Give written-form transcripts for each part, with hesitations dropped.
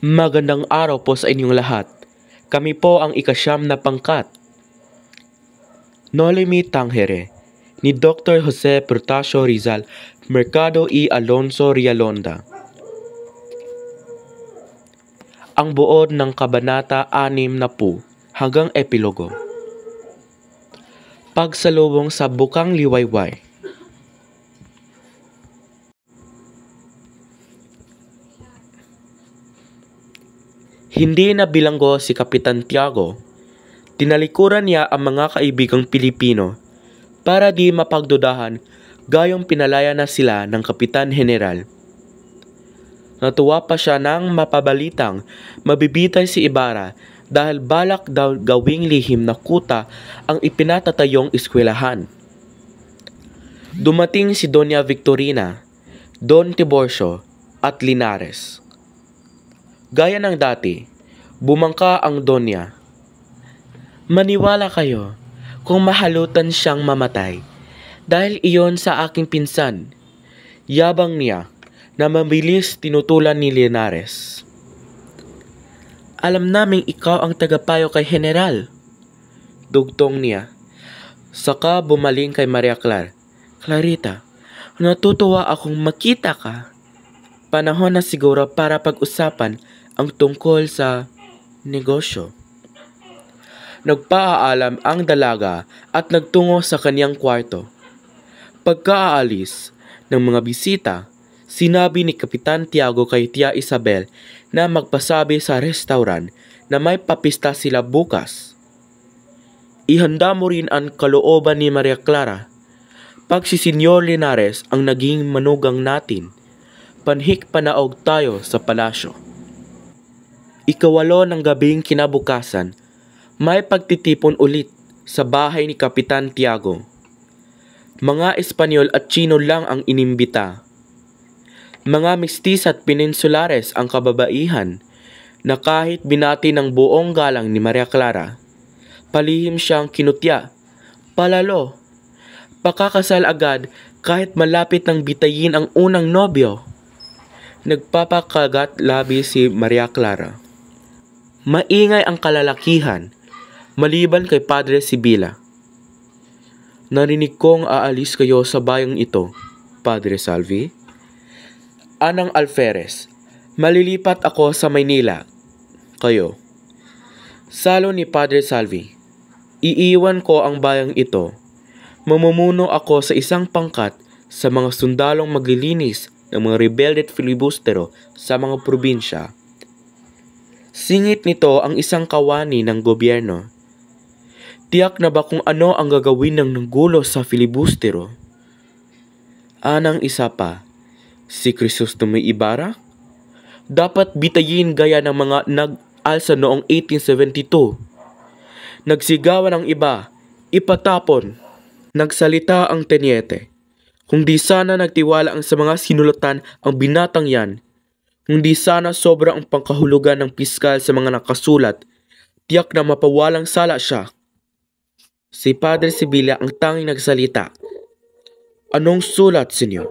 Magandang araw po sa inyong lahat. Kami po ang ikasyam na pangkat. Nolimi Tangere ni Dr. Jose Protasio Rizal, Mercado y Alonso Rialonda. Ang buod ng Kabanata 6 hanggang Epilogo. Pagsalubong sa Bukang Liwayway. Hindi na bilanggo si Kapitan Tiago. Tinalikuran niya ang mga kaibigang Pilipino para di mapagdudahan gayong pinalaya na sila ng Kapitan General. Natuwa pa siya nang mapabalitang mabibitay si Ibarra dahil balak daw gawing lihim na kuta ang ipinatatayong eskwelahan. Dumating si Doña Victorina, Don Tiburcio at Linares. Gaya ng dati, bumangka ang Donya. Maniwala kayo kung mahalutan siyang mamatay dahil iyon sa aking pinsan. Yabang niya na mabilis tinutulan ni Linares. Alam naming ikaw ang tagapayo kay General. Dugtong niya. Saka bumaling kay Maria Clara. Clarita, natutuwa akong makita ka. Panahon na siguro para pag-usapan ang tungkol sa negosyo. Nagpaalam ang dalaga at nagtungo sa kanyang kwarto. Pagkaalis ng mga bisita, sinabi ni Kapitan Tiago kay Tia Isabel na magpasabi sa restaurant na may papista sila bukas. Ihanda mo rin ang kalooban ni Maria Clara. Pag si Senyor Linares ang naging manugang natin, panhik panaog tayo sa palasyo. Ikawalo ng gabing kinabukasan, may pagtitipon ulit sa bahay ni Kapitan Tiago. Mga Espanyol at Chino lang ang inimbita. Mga Mistis at Peninsulares ang kababaihan na kahit binati ng buong galang ni Maria Clara, palihim siyang kinutya, palalo, pakakasal agad kahit malapit ng bitayin ang unang nobyo. Nagpapakagat labi si Maria Clara. Maingay ang kalalakihan, maliban kay Padre Sibila. Narinig kong aalis kayo sa bayang ito, Padre Salvi. Anang Alferez, malilipat ako sa Maynila. Kayo. Salo ni Padre Salvi, iiwan ko ang bayang ito. Mamumuno ako sa isang pangkat sa mga sundalong maglilinis ng mga rebelde at filibustero sa mga probinsya. Singit nito ang isang kawani ng gobyerno. Tiyak na ba kung ano ang gagawin ng nanggulo sa filibustero? Anang isa pa, si Crisostomo Ibarra? Dapat bitayin gaya ng mga nag-alsa noong 1872. Nagsigawan ang iba, ipatapon. Nagsalita ang tenyente. Kung di sana nagtiwala ang sa mga sinulatan ang binatang yan, kung di sana sobra ang pangkahulugan ng piskal sa mga nakasulat, tiyak na mapawalang sala siya. Si Padre Sibila ang tanging nagsalita. Anong sulat, senyor?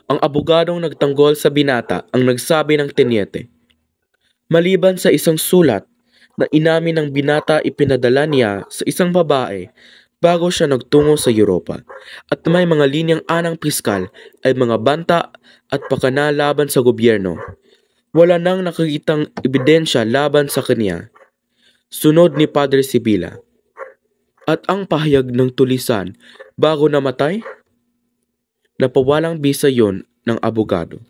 Ang abogadong nagtanggol sa binata ang nagsabi ng tenyente. Maliban sa isang sulat na inamin ng binata ipinadala niya sa isang babae bago siya nagtungo sa Europa at may mga linyang anang piskal ay mga banta at pakana laban sa gobyerno. Wala nang nakikitang ebidensya laban sa kanya. Sunod ni Padre Sibila. At ang pahayag ng tulisan bago namatay? Napawalang bisa yon ng abogado.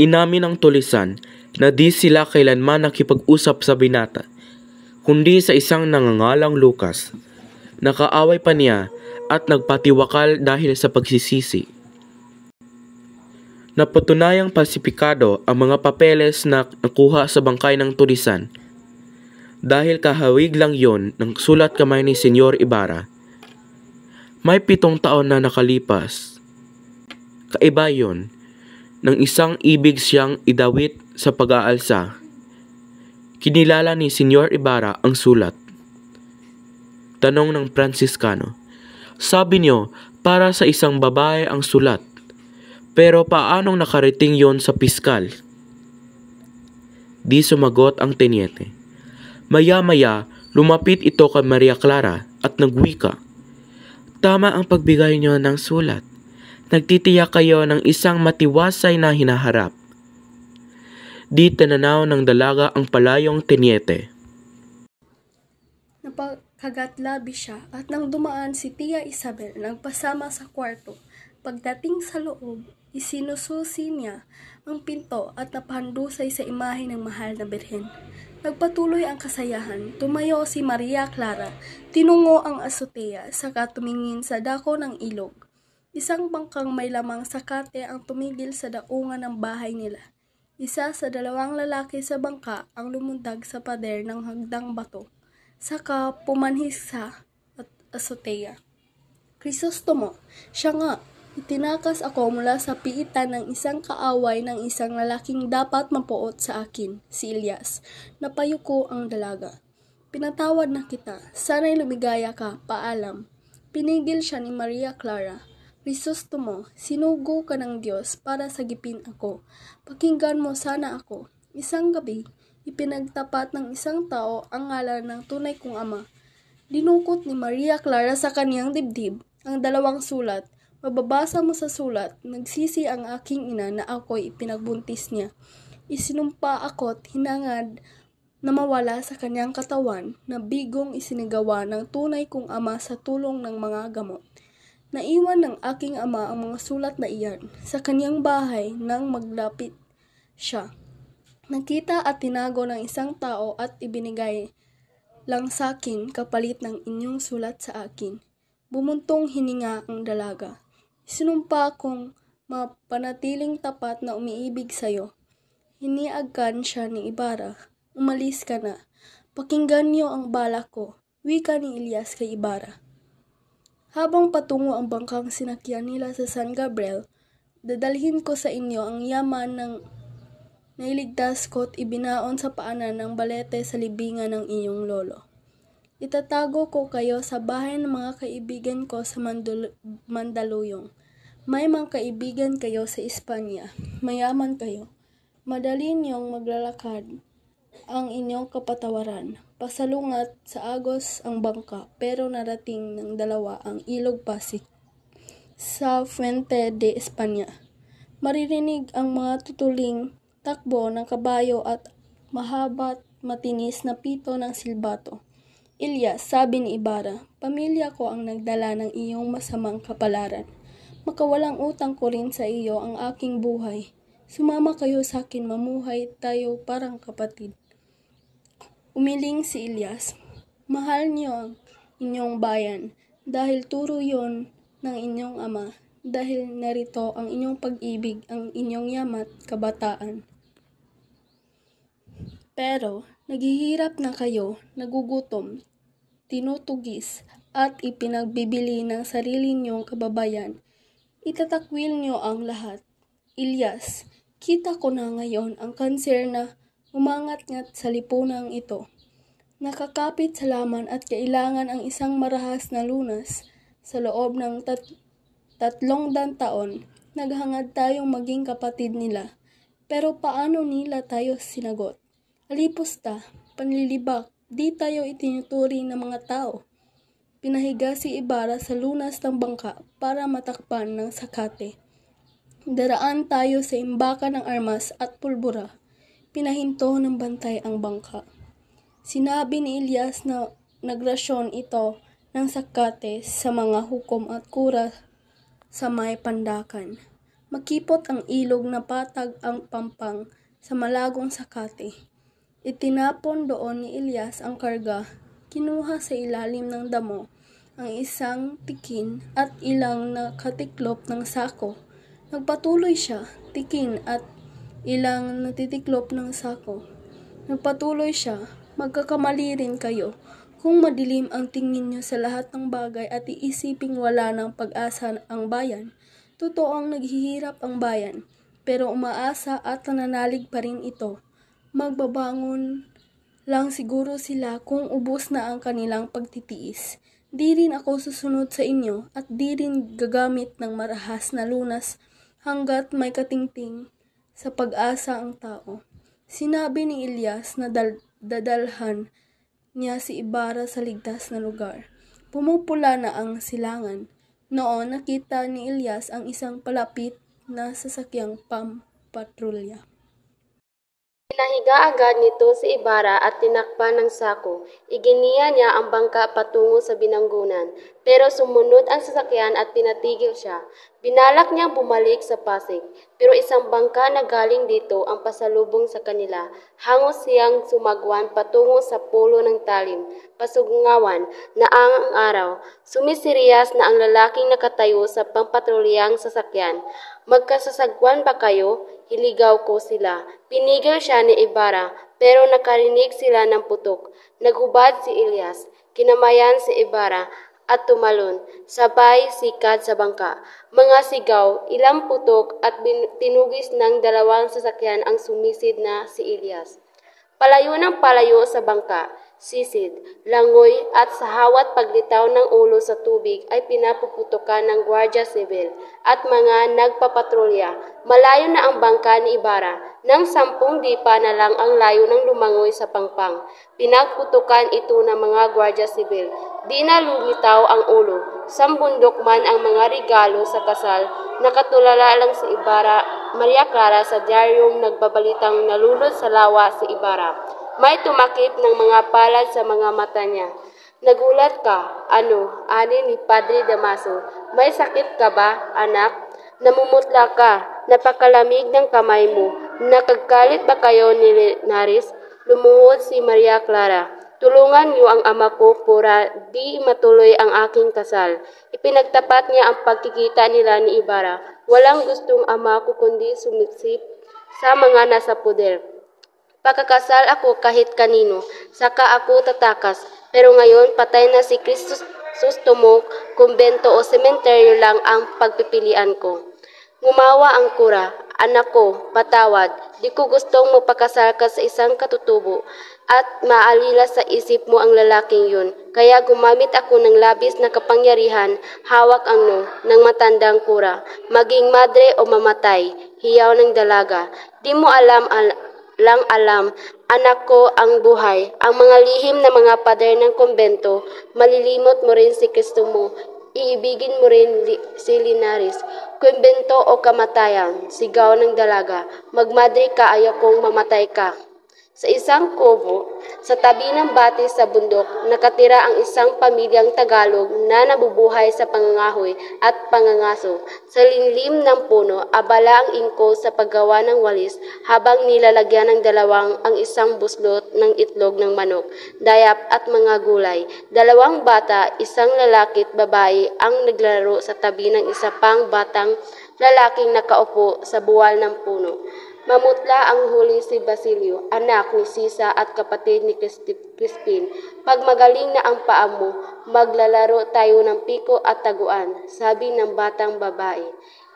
Inamin ng tulisan na di sila kailanman nakipag-usap sa binata, kundi sa isang nangangalang Lucas. Nakaaway pa niya at nagpatiwakal dahil sa pagsisisi. Napatunayang pasipikado ang mga papeles na nakuha sa bangkay ng tulisan. Dahil kahawig lang yon ng sulat kamay ni Senyor Ibarra. May 7 taon na nakalipas. Kaiba yon ng isang ibig siyang idawit sa pag-aalsa. Kinilala ni Senyor Ibarra ang sulat. Tanong ng Franciscano. Sabi niyo, para sa isang babae ang sulat. Pero paanong nakarating yon sa piskal? Di sumagot ang tenyente. Maya-maya, lumapit ito kay Maria Clara at nagwika. Tama ang pagbigay niyo ng sulat. Nagtitiyak kayo ng isang matiwasay na hinaharap. Di tinanaw ng dalaga ang palayong tenyente. Napakagatlabi siya at nang dumaan si Tia Isabel nagpasama sa kwarto. Pagdating sa loob, isinususi niya ang pinto at napahandusay sa imahe ng mahal na birhen. Nagpatuloy ang kasayahan. Tumayo si Maria Clara, tinungo ang azotea, saka tumingin sa dako ng ilog. Isang bangkang may lamang sakate ang tumigil sa daungan ng bahay nila. Isa sa dalawang lalaki sa bangka ang lumundag sa pader ng hagdang bato, saka pumanhis sa azotea. Crisostomo, siya nga. Itinakas ako mula sa piitan ng isang kaaway ng isang lalaking dapat mapuot sa akin, si Elias. Napayuko ang dalaga. Pinatawad na kita. Sana'y lumigaya ka. Paalam. Pinigil siya ni Maria Clara. Crisostomo, sinugo ka ng Diyos para sagipin ako. Pakinggan mo sana ako. Isang gabi, ipinagtapat ng isang tao ang ngalan ng tunay kong ama. Dinukot ni Maria Clara sa kaniyang dibdib ang dalawang sulat. Mababasa mo sa sulat, nagsisi ang aking ina na ako'y ipinagbuntis niya. Isinumpa ako't hinangad na mawala sa kanyang katawan na bigong isinigawa ng tunay kong ama sa tulong ng mga gamot. Naiwan ng aking ama ang mga sulat na iyan sa kanyang bahay nang maglapit siya. Nakita at tinago ng isang tao at ibinigay lang sakin kapalit ng inyong sulat sa akin. Bumuntong hininga ang dalaga. Sinumpa kong mapanatiling tapat na umiibig sa'yo. Hiniagkan siya ni Ibarra. Umalis ka na. Pakinggan niyo ang balak ko. Wika ni Elias kay Ibarra. Habang patungo ang bangkang sinakyan nila sa San Gabriel, dadalhin ko sa inyo ang yaman ng nailigtas ko't ibinaon sa paanan ng balete sa libingan ng inyong lolo. Itatago ko kayo sa bahay ng mga kaibigan ko sa Mandaluyong. May mga kaibigan kayo sa Espanya. Mayaman kayo. Madali niyong maglalakad ang inyong kapatawaran. Pasalungat sa agos ang bangka, pero narating ng dalawa ang ilog Pasig sa Fuente de España. Maririnig ang mga tutuling takbo ng kabayo at mahaba't matinis na pito ng silbato. Elias, sabi ni Ibarra, pamilya ko ang nagdala ng iyong masamang kapalaran. Makawalang utang ko rin sa iyo ang aking buhay. Sumama kayo sa akin, mamuhay tayo parang kapatid. Umiling si Elias, mahal niyo ang inyong bayan dahil turo yon ng inyong ama, dahil narito ang inyong pag-ibig, ang inyong yamat kabataan. Pero naghihirap na kayo, nagugutom, tinutugis at ipinagbibili ng sarili niyong kababayan. Itatakwil niyo ang lahat. Elias, kita ko na ngayon ang kanser na umangat-ngat sa lipunang ito. Nakakapit sa laman at kailangan ang isang marahas na lunas. Sa loob ng 300 taon, naghangad tayong maging kapatid nila. Pero paano nila tayo sinagot? Alipusta, panlilibak, di tayo itinuturing ng mga tao. Pinahiga si Ibarra sa lunas ng bangka para matakpan ng sakate. Daraan tayo sa imbakan ng armas at pulbura. Pinahinto ng bantay ang bangka. Sinabi ni Elias na nagrasyon ito ng sakate sa mga hukom at kura sa may pandakan. Makipot ang ilog na patag ang pampang sa malagong sakate. Itinapon doon ni Elias ang karga. Kinuha sa ilalim ng damo ang isang tikin at ilang nakatiklop ng sako. Nagpatuloy siya, tikin at ilang natitiklop ng sako. Nagpatuloy siya, magkakamali rin kayo kung madilim ang tingin niyo sa lahat ng bagay at iisiping wala ng pag-asa ang bayan. Totoong naghihirap ang bayan, pero umaasa at nananalig pa rin ito. Magbabangon lang siguro sila kung ubos na ang kanilang pagtitiis. Di rin ako susunod sa inyo at di rin gagamit ng marahas na lunas hanggat may katingting sa pag-asa ang tao. Sinabi ni Elias na dadalhan niya si Ibarra sa ligtas na lugar. Pumupula na ang silangan. Noon nakita ni Elias ang isang palapit na sasakyang pampatrolya. Pinahiga agad nito si Ibarra at tinakpan ng sako. Iginiya niya ang bangka patungo sa binanggunan, pero sumunod ang sasakyan at pinatigil siya. Binalak niyang bumalik sa Pasig, pero isang bangka na galing dito ang pasalubong sa kanila. Hangos siyang sumagwan patungo sa pulo ng talim, pasungawan na ang araw. Sumisiriyas na ang lalaking nakatayo sa pampatrolyang sasakyan. Magkasasagwan ba kayo? Hiligaw ko sila. Pinigil siya ni Ibarra, pero nakarinig sila ng putok. Naghubad si Elias, kinamayan si Ibarra at tumalon, sabay sikat sa bangka. Mga sigaw, ilang putok at tinugis ng dalawang sasakyan ang sumisid na si Elias. Palayo ng palayo sa bangka, sisid, langoy at sa hawat paglitaw ng ulo sa tubig ay pinapuputukan ng Guardia Civil at mga nagpapatrolya. Malayo na ang bangka ni Ibarra, nang 10 dipa na lang ang layo ng lumangoy sa pangpang. Pinagputukan ito ng mga Guardia Civil. Di na lumitaw ang ulo. Sambundok man ang mga regalo sa kasal, nakatulala lang si Ibarra, Maria Clara sa diaryong nagbabalitang nalulod sa lawa si Ibarra. May tumakip ng mga palad sa mga mata niya. Nagulat ka, ano, ani ni Padre Damaso. May sakit ka ba, anak? Namumutla ka, napakalamig ng kamay mo. Nakagkalit ba kayo ni Linares? Lumuhod si Maria Clara. Tulungan niyo ang ama ko para di matuloy ang aking kasal. Ipinagtapat niya ang pagkikita nila ni Ibarra. Walang gustong ama ko kundi sumiksip sa mga nasa poder. Pagkakasal ako kahit kanino, saka ako tatakas. Pero ngayon patay na si Crisostomo, kumbento o sementeryo lang ang pagpipilian ko. Ngumawa ang kura, anak ko, patawad. Di ko gustong magpakasal ka sa isang katutubo at maalila sa isip mo ang lalaking yun. Kaya gumamit ako ng labis na kapangyarihan, hawak ang ng matandang kura. Maging madre o mamatay, hiyaw ng dalaga. Di mo alam, anak ko, ang buhay, ang mga lihim na mga pader ng kumbento, malilimot mo rin si Kristo mo, iibigin mo rin si Linares, kumbento o kamatayan, sigaw ng dalaga, magmadre ka, ayaw kong mamatay ka. Sa isang kubo, sa tabi ng batis sa bundok, nakatira ang isang pamilyang Tagalog na nabubuhay sa pangangahoy at pangangaso. Sa linlim ng puno, abala ang ingko sa paggawa ng walis habang nilalagyan ng dalawang ang isang buslot ng itlog ng manok, dayap at mga gulay. Dalawang bata, isang lalaki at babae ang naglaro sa tabi ng isa pang batang lalaking nakaupo sa buwal ng puno. Mamutla ang huli si Basilio, anak ni Sisa at kapatid ni Crispin. Pag magaling na ang paa mo, maglalaro tayo ng piko at taguan, sabi ng batang babae.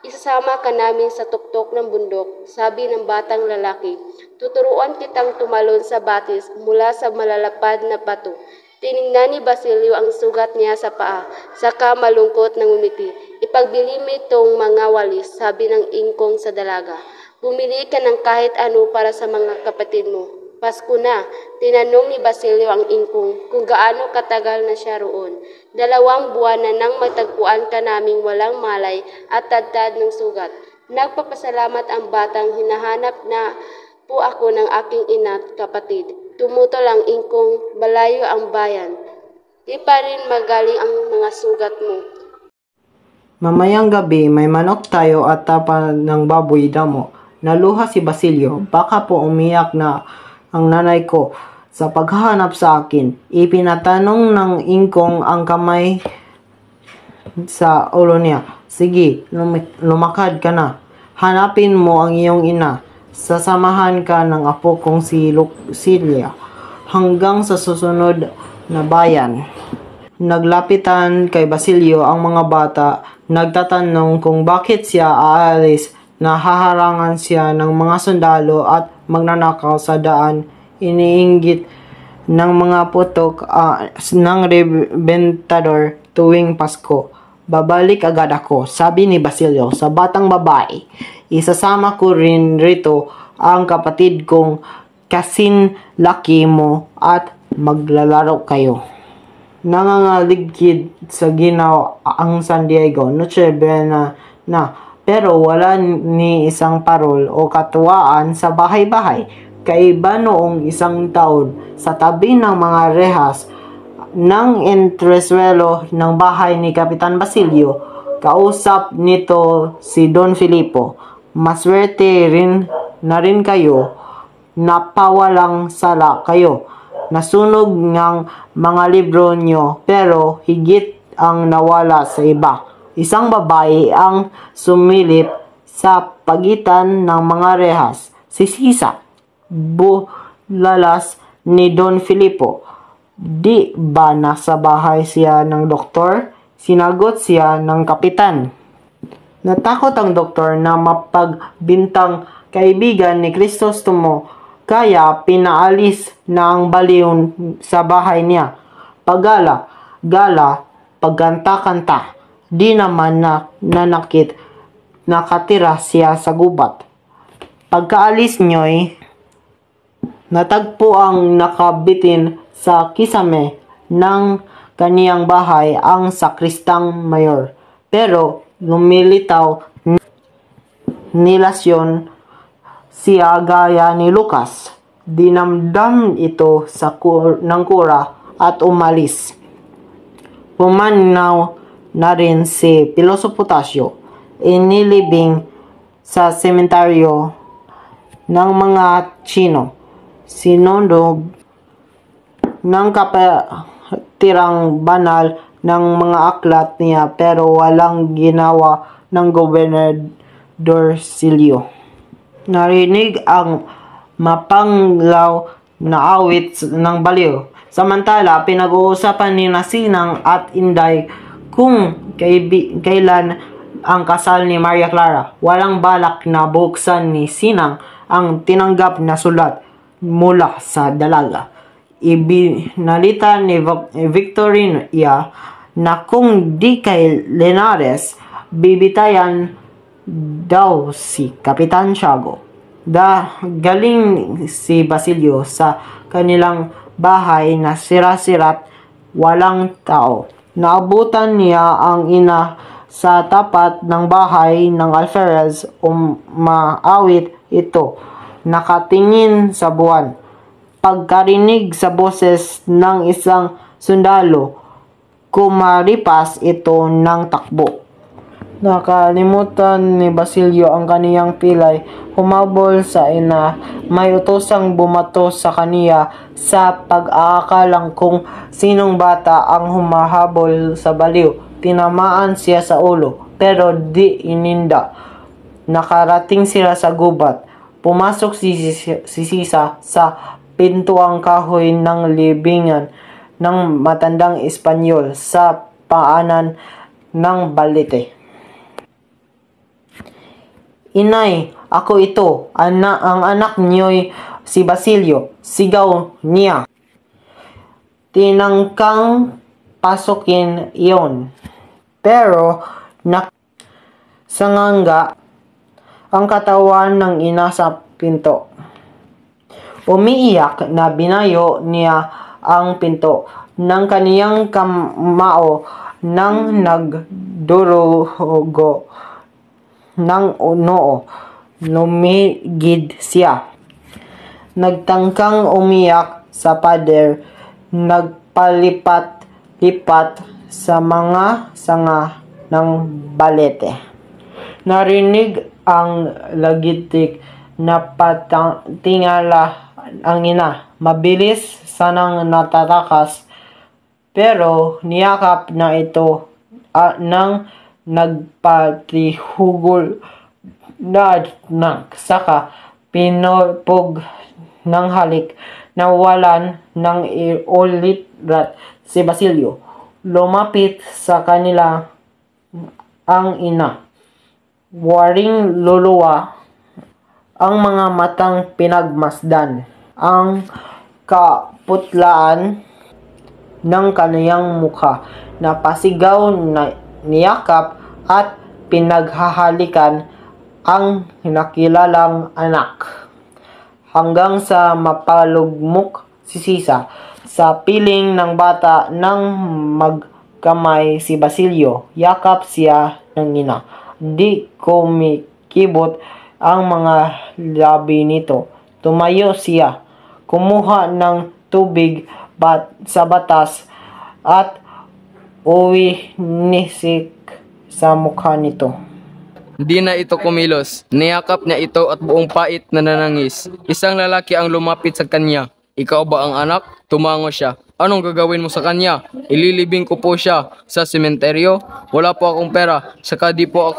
Isasama ka namin sa tuktok ng bundok, sabi ng batang lalaki. Tuturuan kitang tumalon sa batis mula sa malalapad na bato. Tiningnan ni Basilio ang sugat niya sa paa, saka malungkot na ngumiti. Ipagbili mo itong mga walis, sabi ng ingkong sa dalaga. Bumili ka ng kahit ano para sa mga kapatid mo. Pasko na, tinanong ni Basilio ang ingkong kung gaano katagal na siya roon. 2 buwan na nang matagpuan ka naming walang malay at tadtad ng sugat. Nagpapasalamat ang batang hinahanap na po ako ng aking ina at kapatid. Tumutol ang ingkong, balayo ang bayan. Di pa rin magaling ang mga sugat mo. Mamayang gabi, may manok tayo at tapa ng baboy damo. Naluha si Basilio, baka po umiyak na ang nanay ko sa paghahanap sa akin. Ipinatanong ng ingkong ang kamay sa ulo niya. Sige, lumakad ka na. Hanapin mo ang iyong ina. Sasamahan ka ng apo kong si Lucilia hanggang sa susunod na bayan. Naglapitan kay Basilio ang mga bata, nagtatanong kung bakit siya aalis. Nahaharangan siya ng mga sundalo at magnanakaw sa daan. Iniinggit ng mga putok ng rebentador tuwing Pasko. Babalik agad ako, sabi ni Basilio sa batang babae. Isasama ko rin rito ang kapatid kong kasin laki mo at maglalaro kayo. Nangangaligid sa ginaw ang San Diego, Noche Buena na, pero wala ni isang parol o katuwaan sa bahay-bahay. Kaiba noong isang taon, sa tabi ng mga rehas ng entresuelo ng bahay ni Kapitan Basilio, kausap nito si Don Filipo. Maswerte na rin kayo, napawalang sala kayo. Nasunog ng mga libro nyo, pero higit ang nawala sa iba. Isang babae ang sumilip sa pagitan ng mga rehas. Si Sisa, bulalas ni Don Filipo. Di ba nasa bahay siya ng doktor? Sinagot siya ng kapitan. Natakot ang doktor na mapagbintang kaibigan ni Crisostomo, kaya pinaalis na ang baliw sa bahay niya. Pagala, pagkanta-kanta, di naman na nanakit, nakatira siya sa gubat. Pagkaalis nyo'y natagpo ang nakabitin sa kisame ng kaniyang bahay ang sakristang mayor. Pero lumilitaw nilasyon siya gaya ni Lucas. Dinamdam ito ng kura at umalis. Pumanaw na rin si Piloso Potasio. Inilibing sa sementeryo ng mga Chino. Sinundog ng kapatirang banal ng mga aklat niya, pero walang ginawa ng Gobernador Silio. Narinig ang mapanglaw na awit ng baliw. Samantala, pinag-uusapan ni Sinang at Inday kung kailan ang kasal ni Maria Clara. Walang balak na buksan ni Sinang ang tinanggap na sulat mula sa dalaga. Ibinalita ni Victorina na kung di kay Linares, bibitayan daw si Kapitan Tiago. Galing si Basilio sa kanilang bahay na sira-sirat, walang tao. Naabutan niya ang ina sa tapat ng bahay ng Alferez. Maawit ito, nakatingin sa buwan. Pagkarinig sa boses ng isang sundalo, kumaripas ito ng takbo. Nakalimutan ni Basilio ang kaniyang pilay. Humabol sa ina. May utosang bumato sa kaniya sa pag-aakalang kung sinong bata ang humahabol sa baliw. Tinamaan siya sa ulo, pero di ininda. Nakarating sila sa gubat. Pumasok si Sisa sa pintuang kahoy ng libingan ng matandang Espanyol sa paanan ng balete. Inay, ako ito, ang anak niyo'y si Basilio, sigaw niya. Tinangkang pasukin iyon, pero sanganga ang katawan ng ina sa pinto. Umiiyak na binayo niya ang pinto ng kaniyang kamao nang nagdurugo ng noo. Lumigid siya. Nagtangkang umiyak sa pader, nagpalipat-lipat sa mga sanga ng balete. Narinig ang lagitik na patingala ang ina. Mabilis sanang natatakas, pero niyakap na ito ng nagpatihugol na saka pinupog ng halik. Nawalan ng ulitrat si Basilio. Lumapit sa kanila ang ina. Waring luluwa ang mga matang pinagmasdan. Ang kaputlaan ng kaniyang mukha, napasigaw na niyakap at pinaghahalikan ang nakilalang anak. hanggang sa mapalugmok si Sisa. Sa piling ng bata nang magkamay si Basilio, yakap siya ng ina. Di kumikibot ang mga labi nito. Tumayo siya, kumuha ng tubig sa batas at uwinisik sa mukha nito. Di na ito kumilos. Niyakap niya ito at buong pait na nanangis. Isang lalaki ang lumapit sa kanya. Ikaw ba ang anak? Tumango siya. Anong gagawin mo sa kanya? Ililibing ko po siya sa sementeryo. Wala po akong pera. Saka di po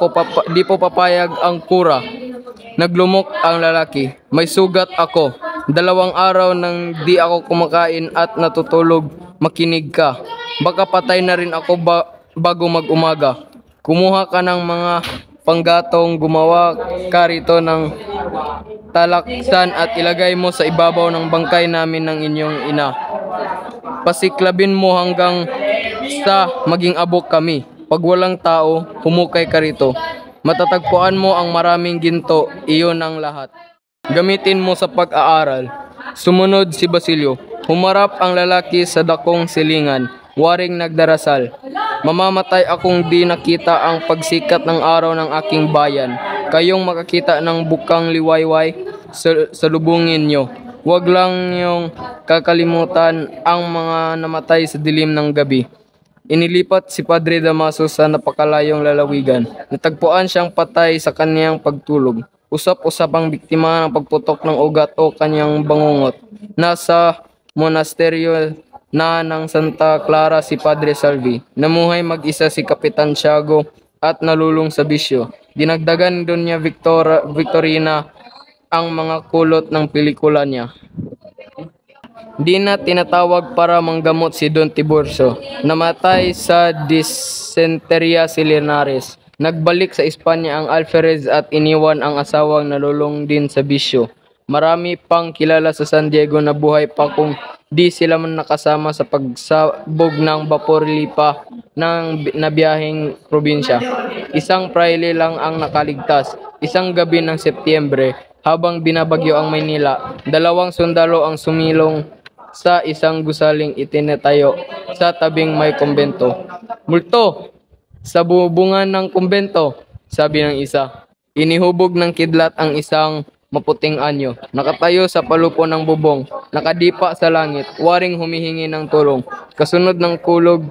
papayag ang kura. Naglumok ang lalaki. May sugat ako. 2 araw nang di ako kumakain at natutulog. Makinig ka. Baka patay na rin ako bago mag-umaga. Kumuha ka ng mga panggatong, gumawa ka rito ng talaksan at ilagay mo sa ibabaw ng bangkay namin ng inyong ina. Pasiklabin mo hanggang sa maging abok kami. Pag walang tao, humukay ka rito. Matatagpuan mo ang maraming ginto, iyon ang lahat. Gamitin mo sa pag-aaral. Sumunod si Basilio. Humarap ang lalaki sa dakong silingan, waring nagdarasal. Mamamatay akong di nakita ang pagsikat ng araw ng aking bayan. Kayong makakita ng bukang liwayway, salubungin nyo. Huwag lang niyong kakalimutan ang mga namatay sa dilim ng gabi. Inilipat si Padre Damaso sa napakalayong lalawigan. Natagpuan siyang patay sa kaniyang pagtulog. Usap-usap ang biktima ng pagputok ng ugat o kanyang bangungot. Nasa monasteryo na ng Santa Clara si Padre Salvi. Namuhay mag-isa si Kapitan Tiago at nalulung sa bisyo. Dinagdagan doon niya Victorina ang mga kulot ng pelikula niya. Di na tinatawag para manggamot si Don Tiburcio. Namatay sa dysenteria si Linares. Nagbalik sa Espanya ang Alferez at iniwan ang asawang nalulung din sa bisyo. Marami pang kilala sa San Diego na buhay pa kung di sila man nakasama sa pagsabog ng Baporlipa ng nabiyaheng probinsya. Isang praile lang ang nakaligtas. Isang gabi ng Setyembre, habang binabagyo ang Maynila, 2 sundalo ang sumilong sa isang gusaling itinatayo sa tabing may kumbento. Multo! Sa bubungan ng kumbento, sabi ng isa. Inihubog ng kidlat ang isang maputing anyo. Nakatayo sa palupo ng bubong, nakadipa sa langit, waring humihingi ng tulong. Kasunod ng kulog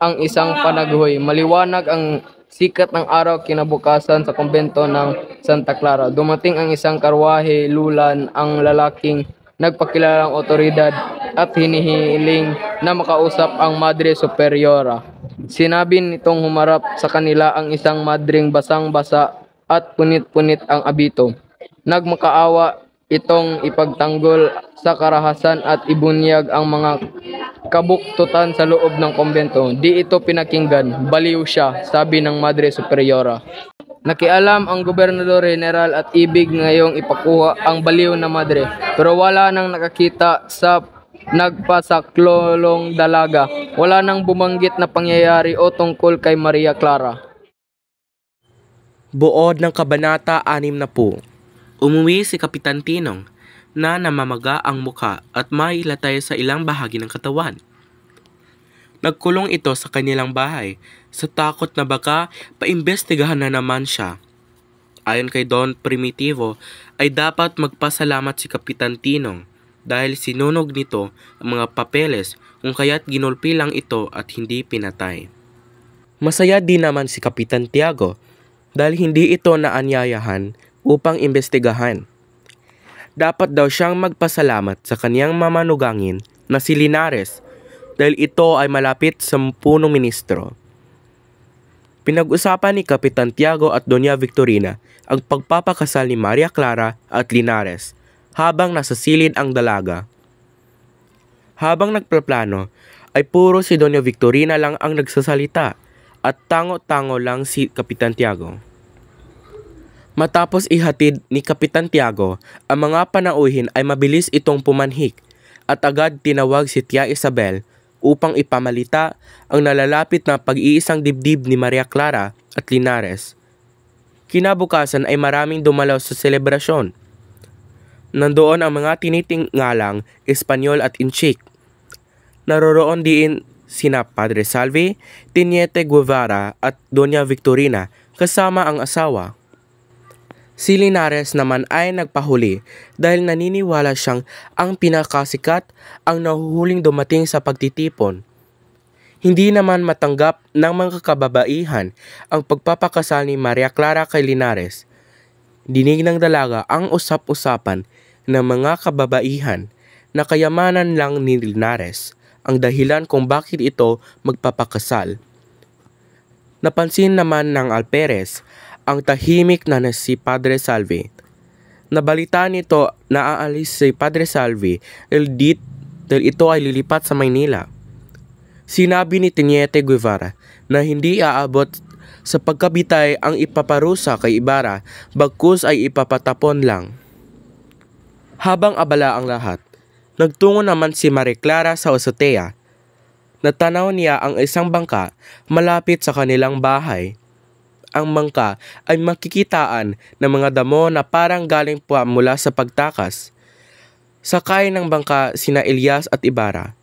ang isang panaghoy. Maliwanag ang sikat ng araw kinabukasan sa kumbento ng Santa Clara. Dumating ang isang karwahe lulan ang lalaking nagpakilalang otoridad at hinihiling na makausap ang Madre Superiora. Sinabi nitong humarap sa kanila ang isang madring basang-basa at punit-punit ang abito. Nagmakaawa itong ipagtanggol sa karahasan at ibunyag ang mga kabuktutan sa loob ng kumbento. Di ito pinakinggan, baliw siya, sabi ng Madre Superiora. Nakialam ang gobernador general at ibig ngayong ipakuha ang baliw na madre, pero wala nang nakakita sa nagpasaklolong dalaga. Wala nang bumanggit na pangyayari o tungkol kay Maria Clara. Buod ng Kabanata 60. Umuwi si Kapitan Tinong na namamaga ang muka at mailatay sa ilang bahagi ng katawan. Nagkulong ito sa kanilang bahay sa takot na baka paimbestigahan na naman siya. Ayon kay Don Primitivo ay dapat magpasalamat si Kapitan Tinong dahil sinunog nito ang mga papeles kung kaya't ginulpi lang ito at hindi pinatay. Masaya din naman si Kapitan Tiago dahil hindi ito naanyayahan upang imbestigahan. Dapat daw siyang magpasalamat sa kaniyang mamanugangin na si Linares dahil ito ay malapit sa punong ministro. Pinag-usapan ni Kapitan Tiago at Doña Victorina ang pagpapakasal ni Maria Clara at Linares habang nasa silid ang dalaga. Habang nagplaplano ay puro si Doña Victorina lang ang nagsasalita at tango-tango lang si Kapitan Tiago. Matapos ihatid ni Kapitan Tiago ang mga panauhin ay mabilis itong pumanhik at agad tinawag si Tia Isabel upang ipamalita ang nalalapit na pag-iisang dibdib ni Maria Clara at Linares. Kinabukasan ay maraming dumalaw sa selebrasyon. Nandoon ang mga tinitingalang Espanyol at Inchik. Naroroon din sina Padre Salvi, Teniente Guevara at Doña Victorina kasama ang asawa. Si Linares naman ay nagpahuli dahil naniniwala siyang ang pinakasikat ang nahuhuling dumating sa pagtitipon. Hindi naman matanggap ng mga kababaihan ang pagpapakasal ni Maria Clara kay Linares. Dinig ng dalaga ang usap-usapan ng mga kababaihan na kayamanan lang ni Linares ang dahilan kung bakit ito magpapakasal. Napansin naman ng Alperes ang tahimik na si Padre Salvi. Nabalita nito na aalis si Padre Salvi dahil ito ay lilipat sa Maynila. Sinabi ni Teniente Guevara na hindi aabot sa pagkabitay ang ipaparusa kay Ibarra, bagkus ay ipapatapon lang. Habang abala ang lahat, nagtungo naman si Maria Clara sa azotea. Natanaw niya ang isang bangka malapit sa kanilang bahay. Ang bangka ay makikitaan ng mga damo na parang galing pa mula sa pagtakas. Sakay ng bangka sina Elias at Ibarra.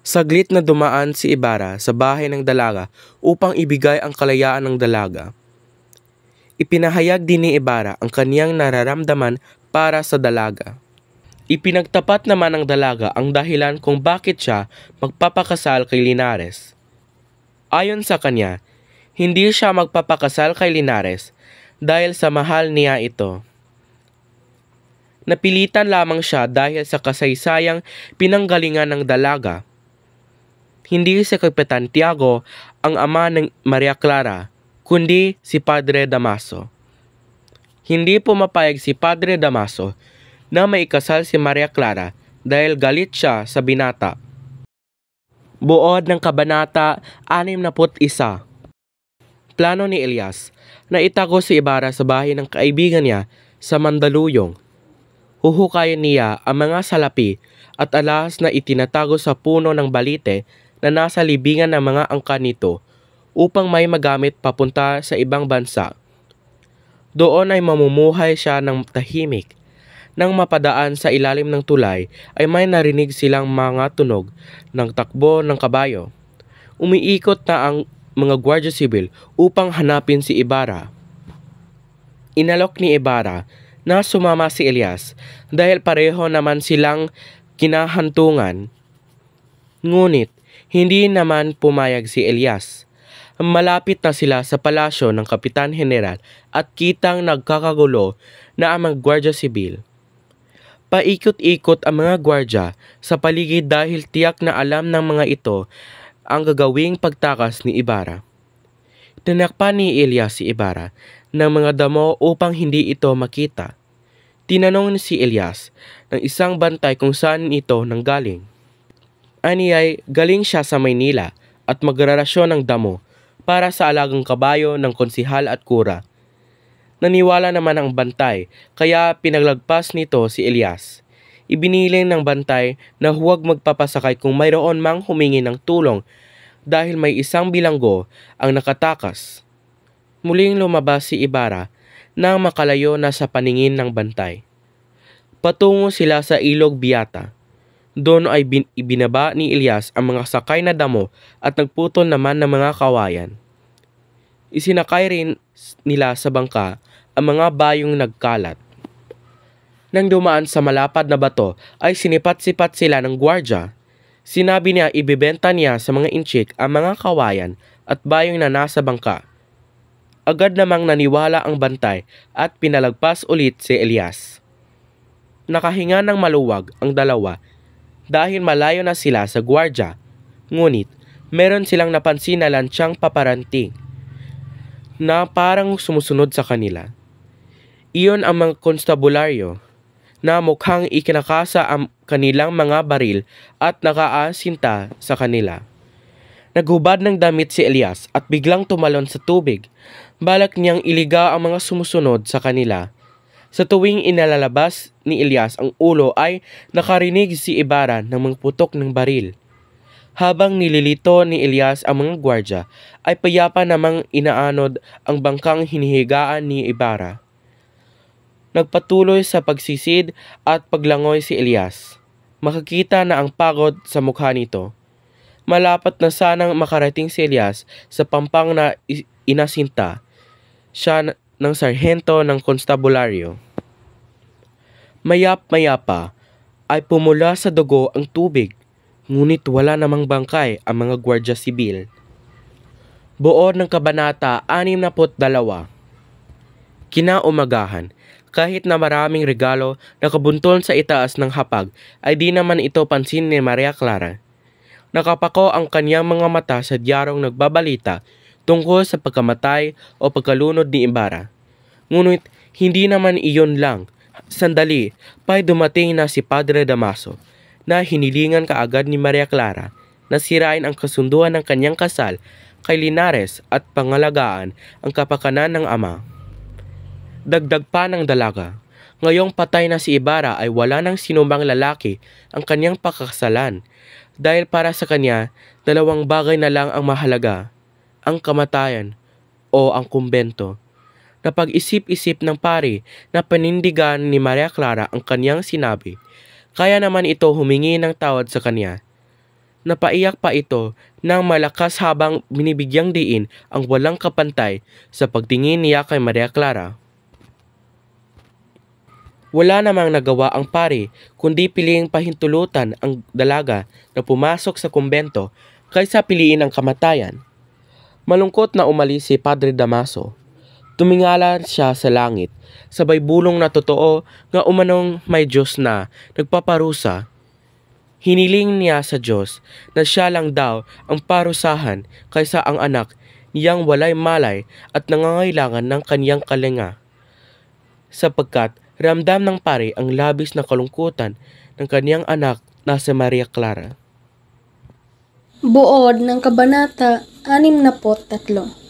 Saglit na dumaan si Ibarra sa bahay ng dalaga upang ibigay ang kalayaan ng dalaga. Ipinahayag din ni Ibarra ang kaniyang nararamdaman para sa dalaga. Ipinagtapat naman ng dalaga ang dahilan kung bakit siya magpapakasal kay Linares. Ayon sa kanya, hindi siya magpapakasal kay Linares dahil sa mahal niya ito. Napilitan lamang siya dahil sa kasaysayang pinanggalingan ng dalaga. Hindi si Kapitan Tiago ang ama ng Maria Clara, kundi si Padre Damaso. Hindi pumapayag si Padre Damaso na maikasal si Maria Clara dahil galit siya sa binata. Buod ng Kabanata 61. Plano ni Elias na itago si Ibarra sa bahay ng kaibigan niya sa Mandaluyong. Huhukayin niya ang mga salapi at alahas na itinatago sa puno ng balite na nasa libingan ng mga angka nito upang may magamit papunta sa ibang bansa. Doon ay mamumuhay siya ng tahimik. Nang mapadaan sa ilalim ng tulay ay may narinig silang mga tunog ng takbo ng kabayo. Umiikot na ang mga Guardia Civil upang hanapin si Ibarra. Inalok ni Ibarra na sumama si Elias dahil pareho naman silang kinahantungan. Ngunit hindi naman pumayag si Elias. Malapit na sila sa palasyo ng Kapitan General at kitang nagkakagulo na ang mga Guardia Civil. Paikot-ikot ang mga gwardya sa paligid dahil tiyak na alam ng mga ito ang gagawing pagtakas ni Ibarra. Tinakpan ni Elias si Ibarra ng mga damo upang hindi ito makita. Tinanong si Elias ng isang bantay kung saan ito nanggaling. Aniyay galing siya sa Maynila at magrarasyon ng damo para sa alagang kabayo ng konsihal at kura. Naniwala naman ang bantay kaya pinaglagpas nito si Elias. Ibiniling ng bantay na huwag magpapasakay kung mayroon mang humingi ng tulong dahil may isang bilanggo ang nakatakas. Muling lumabas si Ibarra nang makalayo na sa paningin ng bantay. Patungo sila sa Ilog Biata. Doon ay ibinaba ni Elias ang mga sakay na damo at nagputol naman ng mga kawayan. Isinakay rin nila sa bangka ang mga bayong nagkalat. Nang dumaan sa malapad na bato ay sinipat-sipat sila ng gwardya. Sinabi niya ibibenta niya sa mga inchik ang mga kawayan at bayong na nasa bangka. Agad namang naniwala ang bantay at pinalagpas ulit si Elias. Nakahinga ng maluwag ang dalawa dahil malayo na sila sa gwardya. Ngunit meron silang napansin na lansyang paparanting na parang sumusunod sa kanila. Iyon ang mga konstabularyo na mukhang ikinakasa ang kanilang mga baril at nakaasinta sa kanila. Naghubad ng damit si Elias at biglang tumalon sa tubig. Balak niyang iliga ang mga sumusunod sa kanila. Sa tuwing inalalabas ni Elias ang ulo ay nakarinig si Ibarra ng mga putok ng baril. Habang nililito ni Elias ang mga gwardya ay payapa namang inaanod ang bangkang hinihigaan ni Ibarra. Nagpatuloy sa pagsisid at paglangoy si Elias. Makikita na ang pagod sa mukha nito. Malapat na sanang makarating si Elias sa pampang na inasinta siya ng sarhento ng konstabularyo. Mayap-maya pa ay pumula sa dugo ang tubig, ngunit wala namang bangkay ang mga gwardya sibil. Buod ng Kabanata 62. Kinaumagahan, kahit na maraming regalo na kabuntol sa itaas ng hapag, ay di naman ito pansin ni Maria Clara. Nakapako ang kanyang mga mata sa diyarong nagbabalita tungkol sa pagkamatay o pagkalunod ni Ibarra. Ngunit hindi naman iyon lang. Sandali pa'y dumating na si Padre Damaso na hinilingan kaagad ni Maria Clara na sirain ang kasunduan ng kanyang kasal kay Linares at pangalagaan ang kapakanan ng ama. Dagdag pa ng dalaga, ngayong patay na si Ibarra ay wala nang sinumang lalaki ang kanyang pakakasalan dahil para sa kanya, dalawang bagay na lang ang mahalaga, ang kamatayan o ang kumbento. Napag-isip-isip ng pari na panindigan ni Maria Clara ang kanyang sinabi, kaya naman ito humingi ng tawad sa kanya. Napaiyak pa ito ng malakas habang binibigyang diin ang walang kapantay sa pagtingin niya kay Maria Clara. Wala namang nagawa ang pari kundi piliing pahintulutan ang dalaga na pumasok sa kumbento kaysa piliin ang kamatayan. Malungkot na umalis si Padre Damaso. Tumingala siya sa langit, sabay bulong na totoo nga umanong may Diyos na nagpaparusa. Hiniling niya sa Diyos na siya lang daw ang parusahan kaysa ang anak niyang walay malay at nangangailangan ng kanyang kalinga. Sapagkat ramdam ng pari ang labis na kalungkutan ng kanyang anak na si Maria Clara. Buod ng Kabanata 63.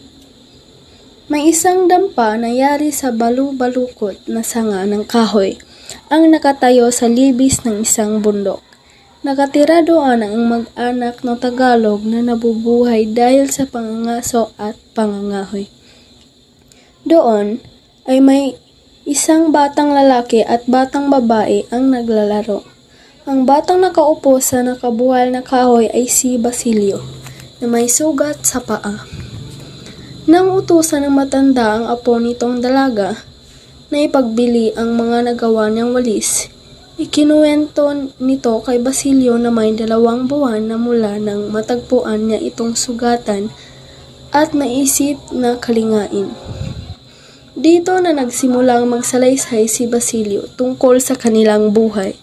May isang dampa na yari sa balu-balukot na sanga ng kahoy ang nakatayo sa libis ng isang bundok. Nakatira doon ang mag-anak ng Tagalog na nabubuhay dahil sa pangangaso at pangangahoy. Doon ay may isang batang lalaki at batang babae ang naglalaro. Ang batang nakaupo sa nakabuhal na kahoy ay si Basilio na may sugat sa paa. Nang utusan ng matanda ang apo nitong dalaga na ipagbili ang mga nagawa niyang walis, ikinuwento nito kay Basilio na may 2 buwan na mula nang matagpuan niya itong sugatan at naisip na kalingain. Dito na nagsimulang magsalaysay si Basilio tungkol sa kanilang buhay.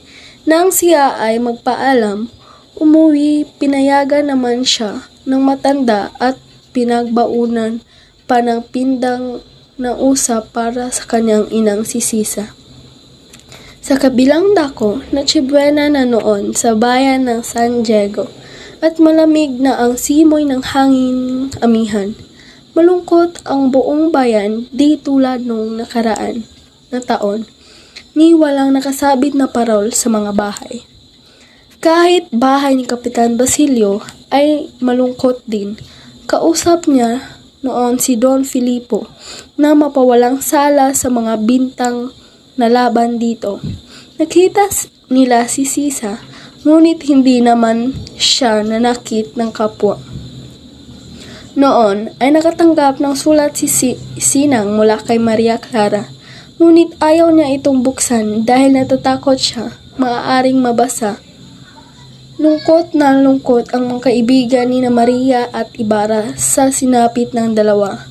Nang siya ay magpaalam, umuwi, pinayagan naman siya ng matanda at pinagbaunan pa ng pindang na usap para sa kanyang inang si Sisa. Sa kabilang dako, natsibuena na noon sa bayan ng San Diego at malamig na ang simoy ng hangin amihan. Malungkot ang buong bayan di tulad nung nakaraan na taon, ni walang nakasabit na parol sa mga bahay. Kahit bahay ni Kapitan Basilio ay malungkot din, kausap niya noon si Don Filipo na mapawalang sala sa mga bintang na laban dito. Nakita nila si Sisa, ngunit hindi naman siya nanakit ng kapwa. Noon ay nakatanggap ng sulat si Sinang mula kay Maria Clara, ngunit ayaw niya itong buksan dahil natatakot siya maaaring mabasa. Lungkot na lungkot ang mga kaibigan ni na Maria at Ibarra sa sinapit ng dalawa.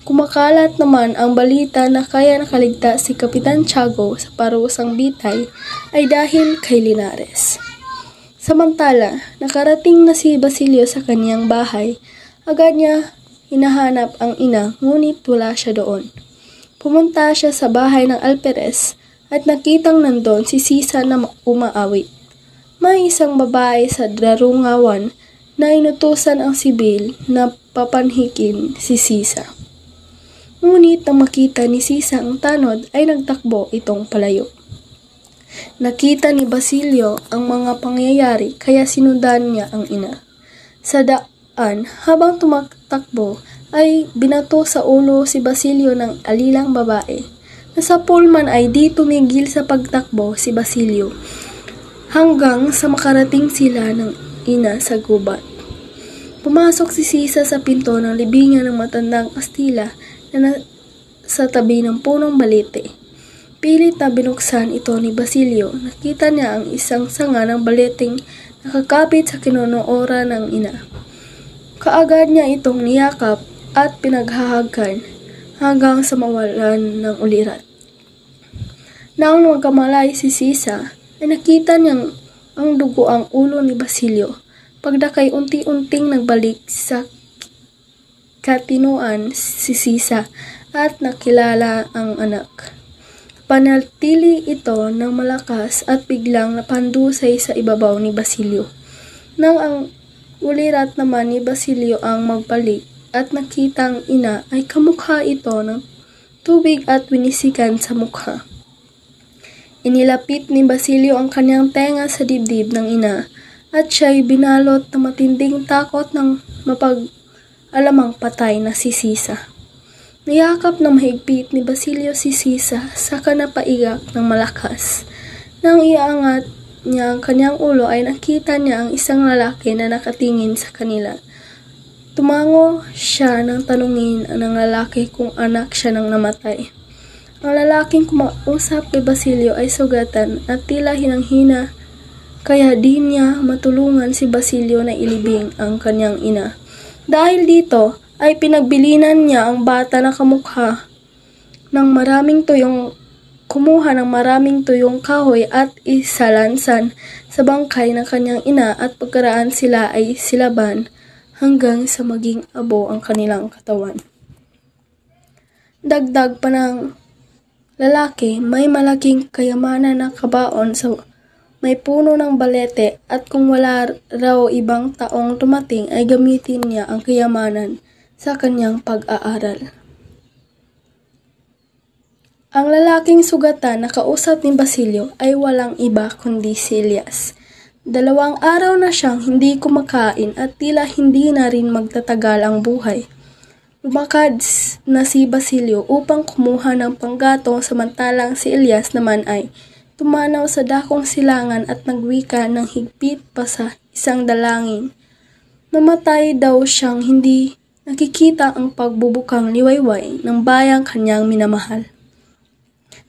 Kumakalat naman ang balita na kaya nakaligtas si Kapitan Tiago sa parusang bitay ay dahil kay Linares. Samantala, nakarating na si Basilio sa kanyang bahay. Agad niya hinahanap ang ina, ngunit wala siya doon. Pumunta siya sa bahay ng Alperes at nakitang nandun si Sisa na umaawit. May isang babae sa darungawan na inutusan ang sibil na papanhikin si Sisa. Ngunit nang makita ni Sisa ang tanod ay nagtakbo itong palayo. Nakita ni Basilio ang mga pangyayari kaya sinundan niya ang ina. Sa daan, habang tumatakbo ay binato sa ulo si Basilio ng alilang babae. Nasa pullman ay di tumigil sa pagtakbo si Basilio hanggang sa makarating sila ng ina sa gubat. Pumasok si Sisa sa pinto ng libingan ng matandang Kastila na sa tabi ng punong balete. Pilit na binuksan ito ni Basilio. Nakita niya ang isang sanga ng baleteng nakakapit sa kinonooran ng ina. Kaagad niya itong niyakap at pinaghahagan hanggang sa mawalan ng ulirat. Nang magkamalay si Sisa, ay nakita niyang ang dugo ang ulo ni Basilio. Pagdakay unti-unting nagbalik sa katinuan si Sisa at nakilala ang anak. Panatili ito ng malakas at biglang napandusay sa ibabaw ni Basilio. Nang ang ulirat naman ni Basilio ang magbalik at nakitang ina ay kamukha ito ng tubig at winisikan sa mukha. Inilapit ni Basilio ang kanyang tenga sa dibdib ng ina at siya'y binalot ng matinding takot ng mapag-alamang patay na si Sisa. Niyakap ng mahigpit ni Basilio si Sisa saka napaiyak ng malakas. Nang iaangat niya ang kanyang ulo ay nakita niya ang isang lalaki na nakatingin sa kanila. Tumango siya nang tanungin ng lalaki kung anak siya ng namatay. Ang lalaking kumausap kay Basilio ay sugatan at tila hinang-hina, kaya di niya matulungan si Basilio na ilibing ang kanyang ina. Dahil dito ay pinagbilinan niya ang bata na kumuha ng maraming tuyong kahoy at isalansan sa bangkay ng kanyang ina at pagkaraan sila ay silaban hanggang sa maging abo ang kanilang katawan. Dagdag pa ng lalaki, may malaking kayamanan na kabaon sa may puno ng balete at kung wala raw ibang taong dumating ay gamitin niya ang kayamanan sa kanyang pag-aaral. Ang lalaking sugatan na kausap ni Basilio ay walang iba kundi si Elias. 2 araw na siyang hindi kumakain at tila hindi na rin magtatagal ang buhay. Lumakad na si Basilio upang kumuha ng panggatong samantalang si Elias naman ay tumanaw sa dakong silangan at nagwika ng higpit pa sa isang dalangin. Namatay daw siyang hindi nakikita ang pagbubukang liwayway ng bayang kanyang minamahal.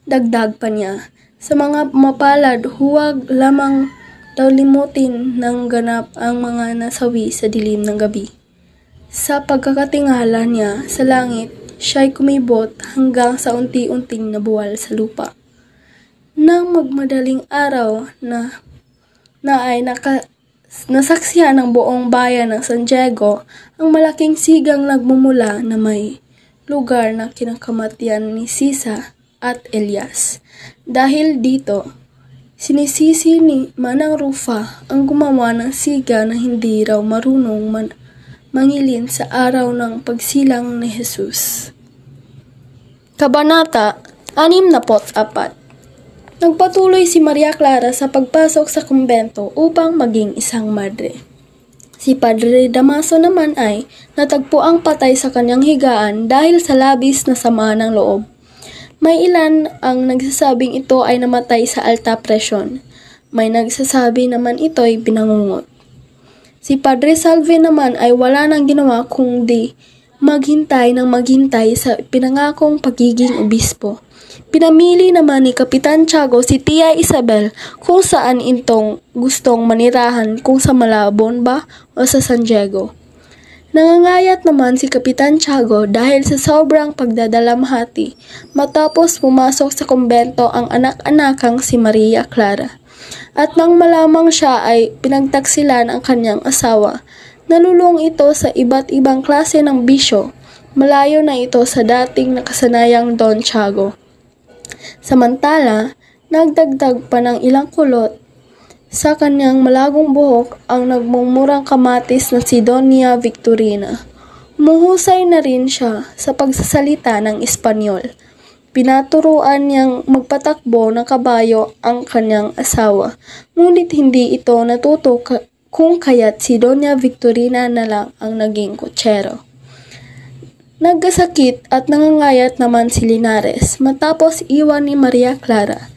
Dagdag pa niya, sa mga mapalad huwag lamang daw limutin ng ganap ang mga nasawi sa dilim ng gabi. Sa pagkakatingala niya sa langit, siya'y kumibot hanggang sa unti-unting nabuwal sa lupa. Nang magmadaling araw na ay nasaksihan ng buong bayan ng San Diego, ang malaking sigang nagmumula na may lugar na kinakamatian ni Sisa at Elias. Dahil dito, sinisisi ni Manang Rufa ang gumawa ng siga na hindi raw marunong mangilin sa araw ng pagsilang ni Jesus. Kabanata 64. Nagpatuloy si Maria Clara sa pagpasok sa kumbento upang maging isang madre. Si Padre Damaso naman ay natagpuang patay sa kanyang higaan dahil sa labis na sama ng loob. May ilan ang nagsasabing ito ay namatay sa alta presyon. May nagsasabi naman ito'y binangungot. Si Padre Salve naman ay wala nang ginawa kundi maghintay sa pinangakong pagiging obispo. Pinamili naman ni Kapitan Tiago si Tia Isabel kung saan itong gustong manirahan, kung sa Malabon ba o sa San Diego. Nangangayat naman si Kapitan Tiago dahil sa sobrang pagdadalamhati matapos pumasok sa kumbento ang anak-anakang si Maria Clara. At nang malamang siya ay pinagtaksilan ang kanyang asawa, nalulung ito sa iba't ibang klase ng bisyo. Malayo na ito sa dating nakasanayang Don Tiago. Samantala, nagdagdag pa ng ilang kulot sa kanyang malagong buhok ang nagmumurang kamatis na si Doña Victorina. Umuhusay na rin siya sa pagsasalita ng Espanyol. Pinaturuan niyang magpatakbo ng kabayo ang kanyang asawa, ngunit hindi ito natuto kung kaya't si Doña Victorina na lang ang naging kutsero. Nagkasakit at nangangayat naman si Linares matapos iwan ni Maria Clara.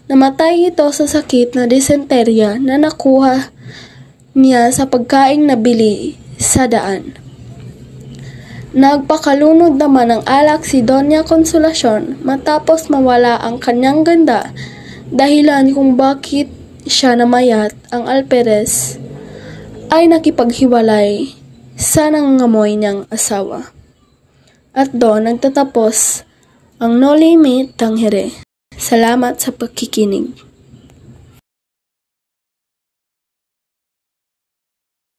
Namatay ito sa sakit na dysenteria na nakuha niya sa pagkaing nabili sa daan. Nagpakalunod naman ng alak si Doña Consolacion matapos mawala ang kanyang ganda, dahilan kung bakit siya namayat. Ang alperes ay nakipaghiwalay sa nangangamoy niyang asawa. At doon nagtatapos ang No Limit Tangere. Salamat sa pagkikinig.